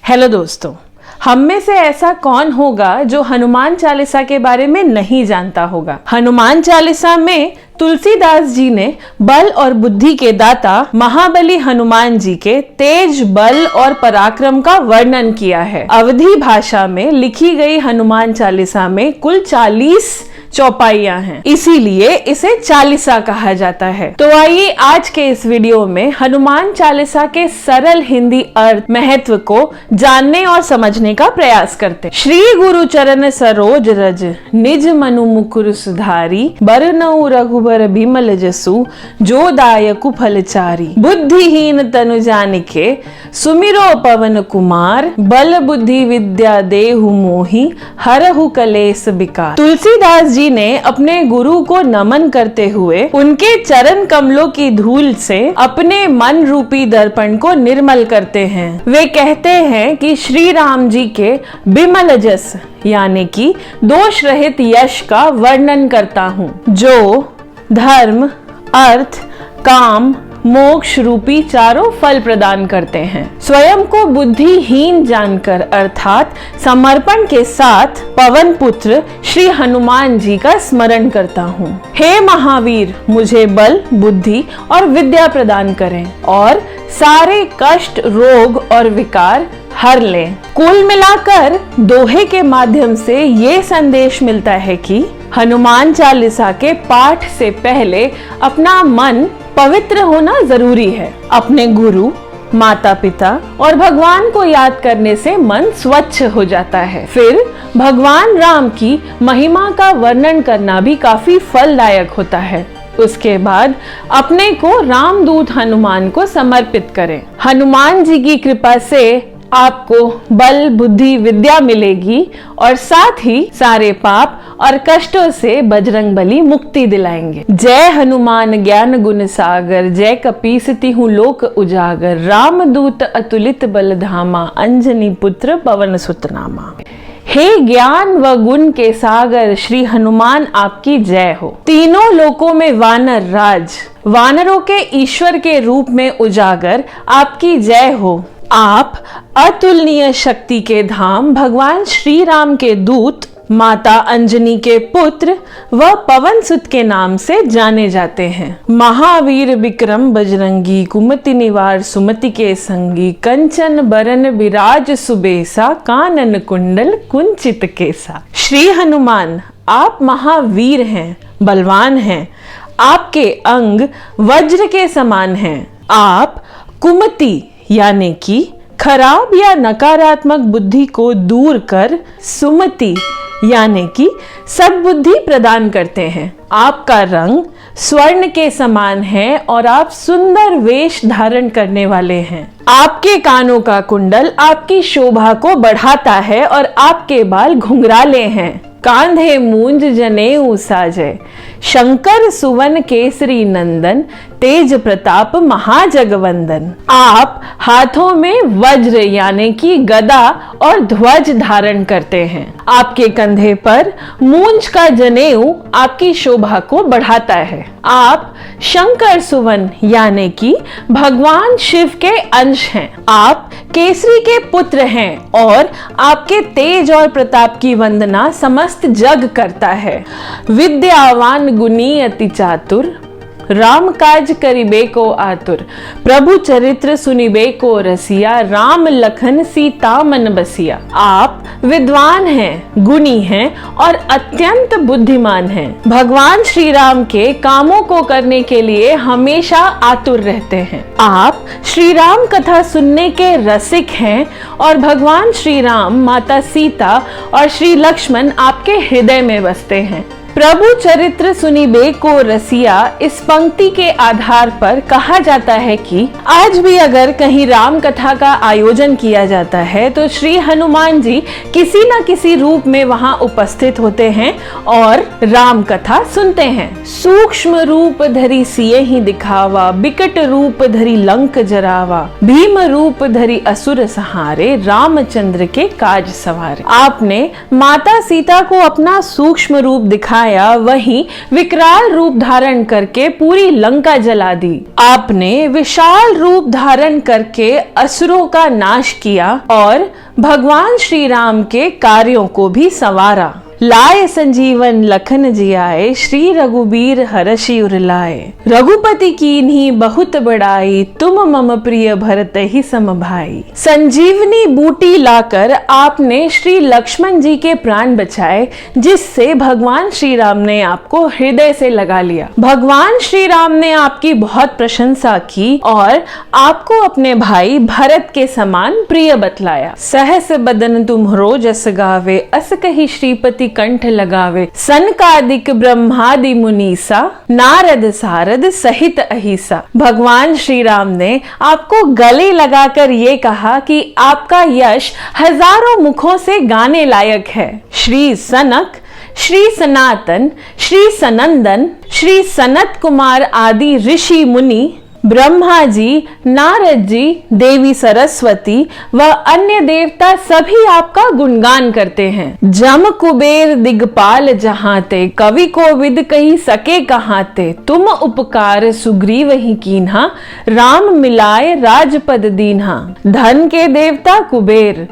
Hello दोस्तों, हम में से ऐसा कौन होगा जो हनुमान चालीसा के बारे में नहीं जानता होगा। हनुमान चालीसा में तुलसीदास जी ने बल और बुद्धि के दाता महाबली हनुमान जी के तेज, बल और पराक्रम का वर्णन किया है। अवधी भाषा में लिखी गई हनुमान चालीसा में कुल 40 चौपाइयां हैं, इसीलिए इसे चालीसा कहा जाता है। तो आइए आज के इस वीडियो में हनुमान चालीसा के सरल हिंदी अर्थ, महत्व को जानने और समझने का प्रयास करते हैं। श्री गुरु चरण सरोज रज, निज मनु मुकुर सुधारी, बरनउँ रघुबर बिमल जसु, जो दायकु फलचारी। बुद्धिहीन तनु जानिके, सुमिरो पवन कुमार, बल बुद्धि विद्या देहु मोहि, हरहु कलेस बिकार। तुलसीदास जी ने अपने गुरु को नमन करते हुए उनके चरण कमलों की धूल से अपने मन रूपी दर्पण को निर्मल करते हैं। वे कहते हैं कि श्री राम जी के बिमल जस यानी कि दोष रहित यश का वर्णन करता हूँ, जो धर्म, अर्थ, काम, मोक्ष रूपी चारों फल प्रदान करते हैं। स्वयं को बुद्धिहीन जानकर अर्थात समर्पण के साथ पवन पुत्र श्री हनुमान जी का स्मरण करता हूँ। हे महावीर, मुझे बल, बुद्धि और विद्या प्रदान करें और सारे कष्ट, रोग और विकार हर लें। कुल मिलाकर दोहे के माध्यम से ये संदेश मिलता है कि हनुमान चालीसा के पाठ से पहले अपना मन पवित्र होना जरूरी है। अपने गुरु, माता पिता और भगवान को याद करने से मन स्वच्छ हो जाता है। फिर भगवान राम की महिमा का वर्णन करना भी काफी फलदायक होता है। उसके बाद अपने को रामदूत हनुमान को समर्पित करें। हनुमान जी की कृपा से आपको बल, बुद्धि, विद्या मिलेगी और साथ ही सारे पाप और कष्टों से बजरंगबली मुक्ति दिलाएंगे। जय हनुमान ज्ञान गुण सागर, जय कपीस तिहुँ लोक उजागर, रामदूत अतुलित बल धामा, अंजनी पुत्र पवन सुत नामा। हे ज्ञान व गुण के सागर श्री हनुमान, आपकी जय हो। तीनों लोकों में वानर राज, वानरों के ईश्वर के रूप में उजागर, आपकी जय हो। आप अतुलनीय शक्ति के धाम, भगवान श्री राम के दूत, माता अंजनी के पुत्र व पवन सुत के नाम से जाने जाते हैं। महावीर विक्रम बजरंगी, कुमति निवार सुमति के संगी, कंचन बरन विराज सुबेसा, कानन कुंडल कुंचित केसा। श्री हनुमान, आप महावीर हैं, बलवान हैं। आपके अंग वज्र के समान हैं। आप कुमति यानी कि खराब या नकारात्मक बुद्धि को दूर कर सुमति यानी कि सद्बुद्धि प्रदान करते हैं। आपका रंग स्वर्ण के समान है और आप सुंदर वेश धारण करने वाले हैं। आपके कानों का कुंडल आपकी शोभा को बढ़ाता है और आपके बाल घुंघराले हैं। कांधे मूंज जनेऊ साजय, शंकर सुवन केसरी नंदन, तेज प्रताप महाजगवंदन। आप हाथों में वज्र यानी कि गदा और ध्वज धारण करते हैं। आपके कंधे पर मूंज का जनेऊ आपकी शोभा को बढ़ाता है। आप शंकर सुवन यानी कि भगवान शिव के अंश हैं। आप केसरी के पुत्र हैं और आपके तेज और प्रताप की वंदना समस्त जग करता है। विद्यावान गुणी अति चातुर, राम काज करिबे को आतुर, प्रभु चरित्र सुनिबे को रसिया, राम लखन सीता मन बसिया। आप विद्वान हैं, गुणी हैं और अत्यंत बुद्धिमान हैं। भगवान श्री राम के कामों को करने के लिए हमेशा आतुर रहते हैं। आप श्री राम कथा सुनने के रसिक हैं और भगवान श्री राम, माता सीता और श्री लक्ष्मण आपके हृदय में बसते हैं। प्रभु चरित्र सुनिबे को रसिया, इस पंक्ति के आधार पर कहा जाता है कि आज भी अगर कहीं राम कथा का आयोजन किया जाता है तो श्री हनुमान जी किसी न किसी रूप में वहां उपस्थित होते हैं और राम कथा सुनते हैं। सूक्ष्म रूप धरि सिए ही दिखावा, बिकट रूप धरि लंक जरावा, भीम रूप धरि असुर सहारे, रामचंद्र के काज सवारे। आपने माता सीता को अपना सूक्ष्म रूप दिखाया आया वहीं विकराल रूप धारण करके पूरी लंका जला दी। आपने विशाल रूप धारण करके असुरों का नाश किया और भगवान श्री राम के कार्यों को भी संवारा। लाए संजीवन लखन जियाए, श्री रघुबीर हरषि उर लाए। रघुपति कीन्ही बहुत बड़ाई, तुम मम प्रिय भरत ही सम भाई। संजीवनी बूटी लाकर आपने श्री लक्ष्मण जी के प्राण बचाए, जिससे भगवान श्री राम ने आपको हृदय से लगा लिया। भगवान श्री राम ने आपकी बहुत प्रशंसा की और आपको अपने भाई भरत के समान प्रिय बतलाया। सहस बदन तुम्हरो जस गावे, अस कही श्रीपति कंठ लगावे। सनकादिक ब्रह्मादि मुनीसा, नारद सारद सहित अहिसा। भगवान श्री राम ने आपको गले लगाकर ये कहा कि आपका यश हजारों मुखों से गाने लायक है। श्री सनक, श्री सनातन, श्री सनंदन, श्री सनत कुमार आदि ऋषि मुनि, ब्रह्मा जी, नारद जी, देवी सरस्वती व अन्य देवता सभी आपका गुणगान करते हैं। जम कुबेर दिगपाल जहाते, कवि को विद कही सके कहाते। तुम उपकार सुग्रीव ही कीन्हा, राम मिलाए राजपद दीन्हा। धन के देवता कुबेर,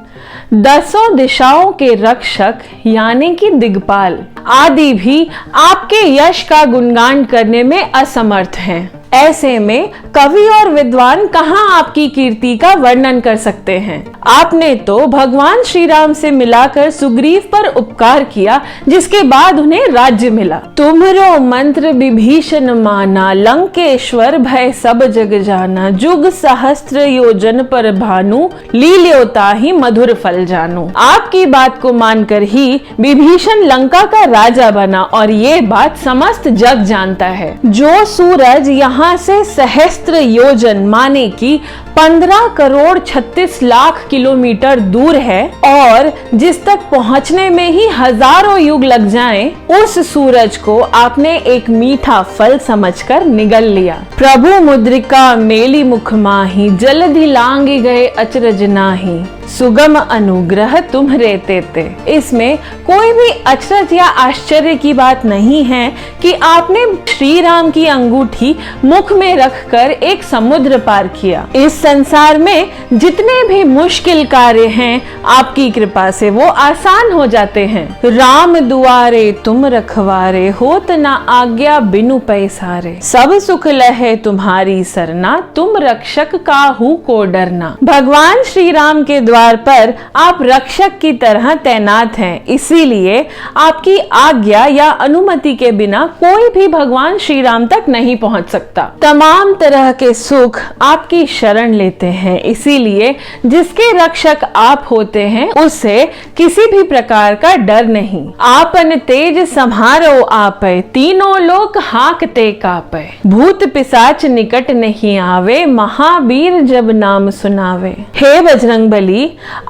दसों दिशाओं के रक्षक यानी कि दिगपाल आदि भी आपके यश का गुणगान करने में असमर्थ हैं। ऐसे में कवि और विद्वान कहाँ आपकी कीर्ति का वर्णन कर सकते हैं। आपने तो भगवान श्री राम से मिलाकर सुग्रीव पर उपकार किया, जिसके बाद उन्हें राज्य मिला। तुम्हरो मंत्र विभीषण माना, लंकेश्वर भय सब जग जाना। जुग सहस्त्र योजन पर भानु, लील्योता ही मधुर फल जानू। आपकी बात को मानकर ही विभीषण लंका का राजा बना और ये बात समस्त जग जानता है। जो सूरज यहाँ से सहस्त्र योजन माने कि 15 करोड़ 36 लाख किलोमीटर दूर है और जिस तक पहुंचने में ही हजारों युग लग जाएं, उस सूरज को आपने एक मीठा फल समझकर निगल लिया। प्रभु मुद्रिका मेली मुख माही, जलधि लांगी गए अचरज नाही। सुगम अनुग्रह तुम्हरे तेते। इसमें कोई भी अचरज या आश्चर्य की बात नहीं है कि आपने श्री राम की अंगूठी मुख में रखकर एक समुद्र पार किया। इस संसार में जितने भी मुश्किल कार्य हैं, आपकी कृपा से वो आसान हो जाते हैं। राम दुआरे तुम रखवारे, होत ना आज्ञा बिनु पैसारे। सब सुख लहे तुम्हारी सरना, तुम रक्षक काहू को डरना। भगवान श्री राम के द्वार पर आप रक्षक की तरह तैनात हैं, इसीलिए आपकी आज्ञा या अनुमति के बिना कोई भी भगवान श्री राम तक नहीं पहुंच सकता। तमाम तरह के सुख आपकी शरण लेते हैं, इसीलिए जिसके रक्षक आप होते हैं उसे किसी भी प्रकार का डर नहीं। आपन तेज सम्हारो आपै, तीनों लोक हाकते कापै। भूत पिशाच निकट नहीं आवे, महावीर जब नाम सुनावे। हे बजरंगबली,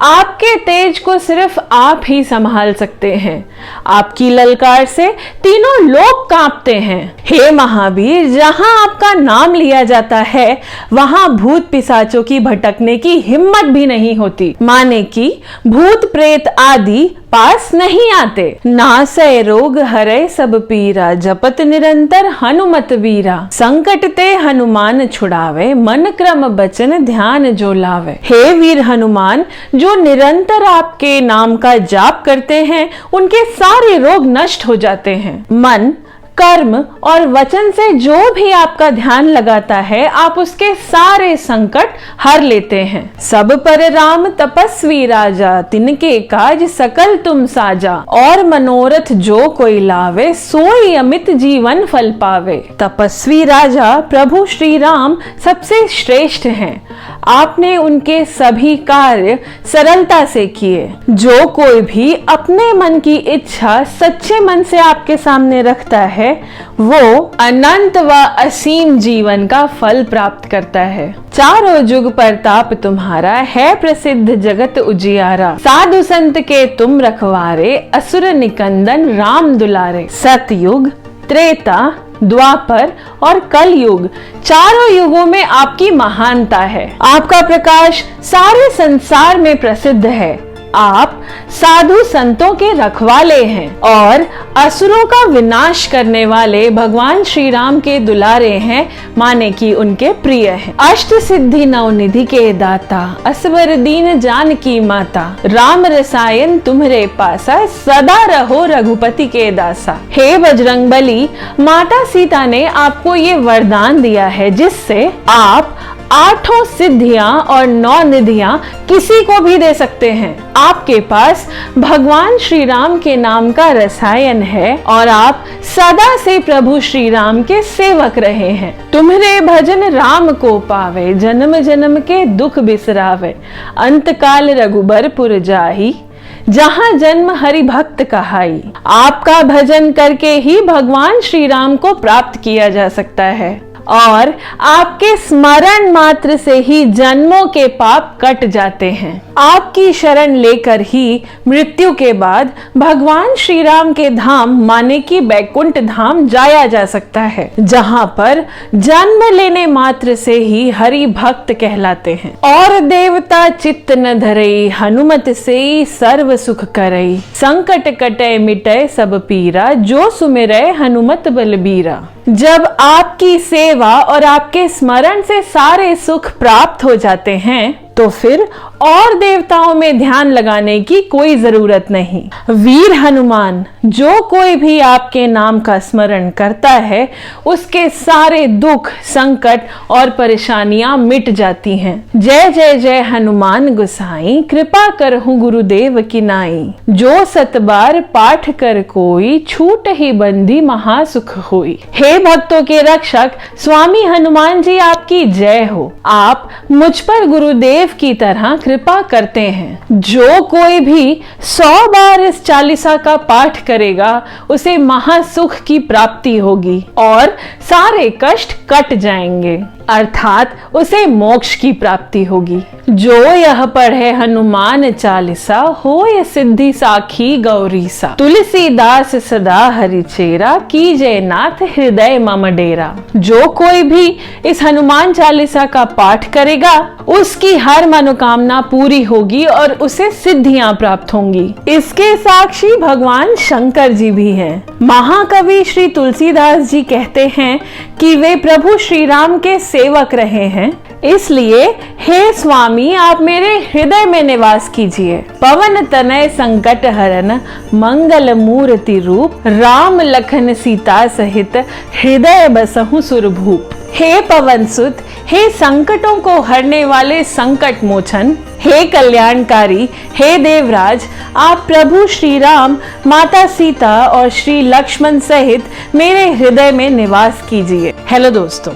आपके तेज को सिर्फ आप ही संभाल सकते हैं। आपकी ललकार से तीनों लोग कांपते हैं। हे महावीर, जहां आपका नाम लिया जाता है वहां भूत पिशाचों की भटकने की हिम्मत भी नहीं होती, माने कि भूत प्रेत आदि पास नहीं आते। नासै रोग हरै सब पीरा, जपत निरंतर हनुमत वीरा। संकट ते हनुमान छुड़ावे, मन क्रम बचन ध्यान जो लावे। हे वीर हनुमान, जो निरंतर आपके नाम का जाप करते हैं उनके सारे रोग नष्ट हो जाते हैं। मन, कर्म और वचन से जो भी आपका ध्यान लगाता है, आप उसके सारे संकट हर लेते हैं। सब पर राम तपस्वी राजा, तिनके काज सकल तुम साजा। और मनोरथ जो कोई लावे, सोई अमित जीवन फल पावे। तपस्वी राजा प्रभु श्री राम सबसे श्रेष्ठ हैं। आपने उनके सभी कार्य सरलता से किए। जो कोई भी अपने मन की इच्छा सच्चे मन से आपके सामने रखता है, वो अनंत व असीम जीवन का फल प्राप्त करता है। चारों जुग प्रताप तुम्हारा, है प्रसिद्ध जगत उजियारा। साधु संत के तुम रखवारे, असुर निकंदन राम दुलारे। सतयुग, त्रेता, द्वापर और कलयुग, चारों युगों में आपकी महानता है। आपका प्रकाश सारे संसार में प्रसिद्ध है। आप साधु संतों के रखवाले हैं और असुरों का विनाश करने वाले भगवान श्री राम के दुलारे हैं, माने कि उनके प्रिय हैं। अष्ट सिद्धि नवनिधि के दाता, असवर दीन जानकी माता, राम रसायन तुम्हारे पासा, सदा रहो रघुपति के दासा। हे बजरंगबली, माता सीता ने आपको ये वरदान दिया है जिससे आप 8 सिद्धियां और 9 निधियां किसी को भी दे सकते हैं। आपके पास भगवान श्री राम के नाम का रसायन है और आप सदा से प्रभु श्री राम के सेवक रहे हैं। तुम्हारे भजन राम को पावे, जन्म जन्म के दुख बिसरावे, अंत काल रघुबरपुर जाही, जहां जन्म हरि भक्त कहाई। आपका भजन करके ही भगवान श्री राम को प्राप्त किया जा सकता है और आपके स्मरण मात्र से ही जन्मों के पाप कट जाते हैं। आपकी शरण लेकर ही मृत्यु के बाद भगवान श्री राम के धाम माने कि बैकुंठ धाम जाया जा सकता है, जहां पर जन्म लेने मात्र से ही हरि भक्त कहलाते हैं। और देवता चित्त न धरई, हनुमत से सर्व सुख करई, संकट कटे मिटे सब पीरा, जो सुमिरै हनुमत बलबीरा। जब आपकी सेवा और आपके स्मरण से सारे सुख प्राप्त हो जाते हैं तो फिर और देवताओं में ध्यान लगाने की कोई जरूरत नहीं। वीर हनुमान, जो कोई भी आपके नाम का स्मरण करता है उसके सारे दुख, संकट और परेशानियां मिट जाती हैं। जय जय जय हनुमान गोसाई, कृपा करहु गुरुदेव की नाई, जो सतबार पाठ कर कोई, छूट ही बंदी महासुख होई। हे भक्तों के रक्षक स्वामी हनुमान जी, आपकी जय हो। आप मुझ पर गुरुदेव की तरह कृपा करते हैं। जो कोई भी 100 बार इस चालीसा का पाठ करेगा उसे महासुख की प्राप्ति होगी और सारे कष्ट कट जाएंगे, अर्थात उसे मोक्ष की प्राप्ति होगी। जो यह पढ़े हनुमान चालीसा, हो ये सिद्धि साखी गौरीसा, तुलसीदास सदा हरिचेरा, कीजय नाथ हृदय मम डेरा। जो कोई भी इस हनुमान चालीसा का पाठ करेगा उसकी हर मनोकामना पूरी होगी और उसे सिद्धियां प्राप्त होंगी। इसके साक्षी भगवान शंकर जी भी हैं। महाकवि श्री तुलसीदास जी कहते हैं कि वे प्रभु श्री राम के सेवक रहे हैं, इसलिए हे स्वामी आप मेरे हृदय में निवास कीजिए। पवन तनय संकट हरन, मंगल मूर्ति रूप, राम लखन सीता सहित, हृदय बसहु सुरभूप। हे पवन सुत, हे संकटों को हरने वाले संकट मोचन, हे कल्याणकारी, हे देवराज, आप प्रभु श्री राम, माता सीता और श्री लक्ष्मण सहित मेरे हृदय में निवास कीजिए। हेलो दोस्तों,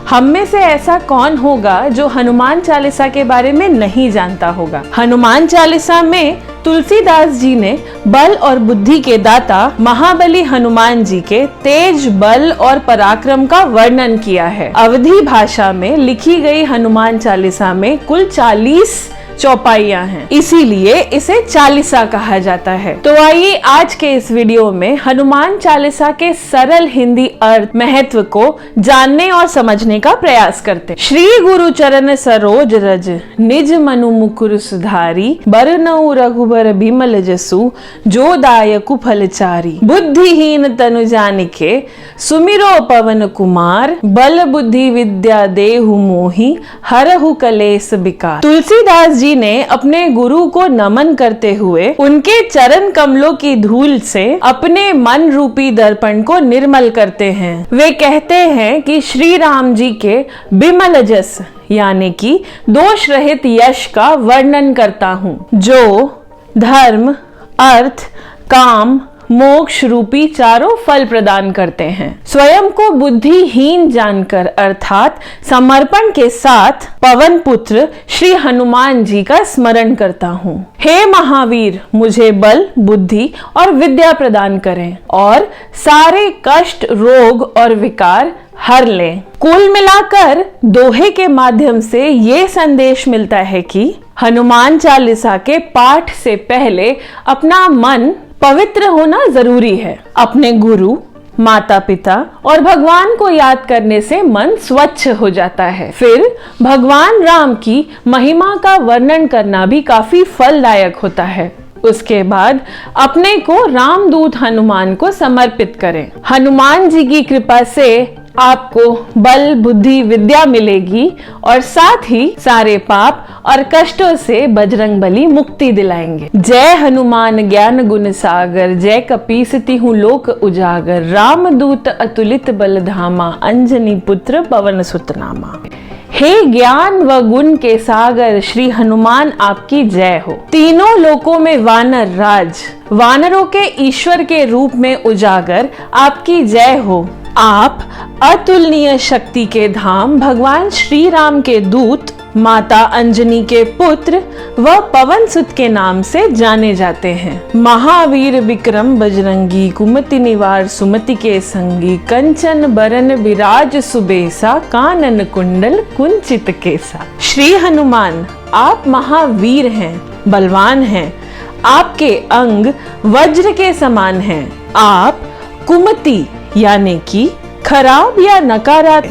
हम में से ऐसा कौन होगा जो हनुमान चालीसा के बारे में नहीं जानता होगा। हनुमान चालीसा में तुलसीदास जी ने बल और बुद्धि के दाता महाबली हनुमान जी के तेज, बल और पराक्रम का वर्णन किया है। अवधी भाषा में लिखी गई हनुमान चालीसा में कुल 40 चौपाइयां हैं, इसीलिए इसे चालीसा कहा जाता है। तो आइए आज के इस वीडियो में हनुमान चालीसा के सरल हिंदी अर्थ, महत्व को जानने और समझने का प्रयास करते हैं। श्री गुरु चरण सरोज रज, निज मनु मुकुर सुधारी, बरनऊ रघुबर बिमल जसु, जो दायकु फलचारी। बुद्धिहीन तनु जानिके, सुमिरो पवन कुमार, बल बुद्धि विद्या देहु मोहि, हरहु कलेस बिकार। तुलसीदास जी ने अपने गुरु को नमन करते हुए उनके चरण कमलों की धूल से अपने मन रूपी दर्पण को निर्मल करते हैं। वे कहते हैं कि श्री राम जी के बिमल जस यानी कि दोष रहित यश का वर्णन करता हूँ, जो धर्म, अर्थ, काम, मोक्ष रूपी चारों फल प्रदान करते हैं। स्वयं को बुद्धिहीन जानकर अर्थात समर्पण के साथ पवन पुत्र श्री हनुमान जी का स्मरण करता हूँ। हे महावीर, मुझे बल, बुद्धि और विद्या प्रदान करें और सारे कष्ट, रोग और विकार हर लें। कुल मिलाकर दोहे के माध्यम से ये संदेश मिलता है कि हनुमान चालीसा के पाठ से पहले अपना मन पवित्र होना जरूरी है। अपने गुरु, माता पिता और भगवान को याद करने से मन स्वच्छ हो जाता है। फिर भगवान राम की महिमा का वर्णन करना भी काफी फलदायक होता है। उसके बाद अपने को रामदूत हनुमान को समर्पित करें। हनुमान जी की कृपा से आपको बल, बुद्धि, विद्या मिलेगी और साथ ही सारे पाप और कष्टों से बजरंगबली मुक्ति दिलाएंगे। जय हनुमान ज्ञान गुण सागर, जय कपीसति हूँ लोक उजागर, रामदूत अतुलित बल धामा, अंजनी पुत्र पवन सुत नामा। हे ज्ञान व गुण के सागर श्री हनुमान आपकी जय हो। तीनों लोकों में वानर राज, वानरों के ईश्वर के रूप में उजागर आपकी जय हो। आप अतुलनीय शक्ति के धाम, भगवान श्री राम के दूत, माता अंजनी के पुत्र व पवन सुत के नाम से जाने जाते हैं। महावीर विक्रम बजरंगी, कुमति निवार सुमति के संगी, कंचन बरन विराज सुबेसा, कानन कुंडल कुंचित केसा। श्री हनुमान आप महावीर हैं, बलवान हैं। आपके अंग वज्र के समान हैं। आप कुमति यानी कि खराब या नकारात्मक